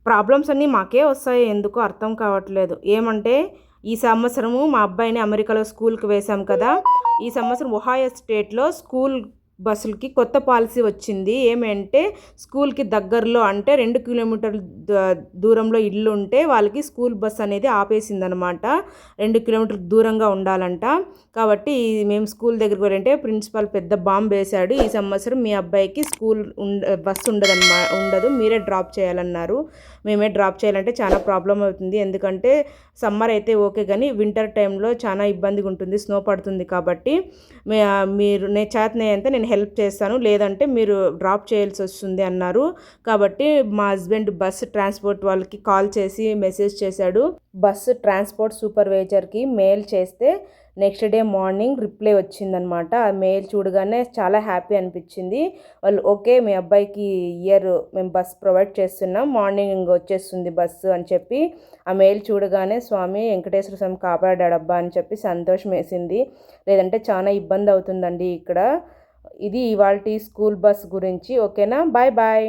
Problems అన్నీ మాకే వస్తాయి, ఎందుకో అర్థం కావట్లేదు. ఏమంటే ఈ సంవత్సరము మా అబ్బాయిని అమెరికాలో స్కూల్కి వేశాం కదా, ఈ సంవత్సరం ఒహాయో స్టేట్లో స్కూల్ బస్సులకి కొత్త పాలసీ వచ్చింది. ఏమంటే స్కూల్కి దగ్గరలో అంటే 2 కిలోమీటర్ల దూరంలో ఇల్లు ఉంటే వాళ్ళకి స్కూల్ బస్ అనేది ఆపేసిందనమాట. 2 కిలోమీటర్ల దూరంగా ఉండాలంట. కాబట్టి మేము స్కూల్ దగ్గరికి వెళ్ళంటే ప్రిన్సిపాల్ పెద్ద బాంబు వేశాడు. ఈ సంవత్సరం మీ అబ్బాయికి బస్సు ఉండదు, మీరే డ్రాప్ చేయాలన్నారు. మేమే డ్రాప్ చేయాలంటే చాలా ప్రాబ్లం అవుతుంది. ఎందుకంటే సమ్మర్ అయితే ఓకే, కానీ వింటర్ టైంలో చాలా ఇబ్బందిగా ఉంటుంది, స్నో పడుతుంది. కాబట్టి మీరు చేతనైతే నేను హెల్ప్ చేస్తాను, లేదంటే మీరు డ్రాప్ చేయాల్సి వస్తుంది అన్నారు. కాబట్టి మా హస్బెండ్ బస్ ట్రాన్స్పోర్ట్ వాళ్ళకి కాల్ చేసి మెసేజ్ చేశాడు. బస్సు ట్రాన్స్పోర్ట్ సూపర్వైజర్కి మెయిల్ చేస్తే నెక్స్ట్ డే మార్నింగ్ రిప్లై వచ్చిందనమాట. ఆ మెయిల్ చూడగానే చాలా హ్యాపీ అనిపించింది. వాళ్ళు ఓకే, మీ అబ్బాయికి మేము బస్ ప్రొవైడ్ చేస్తున్నాం, మార్నింగ్ వచ్చేస్తుంది బస్సు అని చెప్పి ఆ మెయిల్ చూడగానే స్వామి వెంకటేశ్వర స్వామి కాపాడాడబ్బా అని చెప్పి సంతోషం వేసింది. లేదంటే చాలా ఇబ్బంది అవుతుందండి ఇక్కడ. ఇది ఇవాల్టి స్కూల్ బస్ గురించి. ఓకేనా, బాయ్ బాయ్.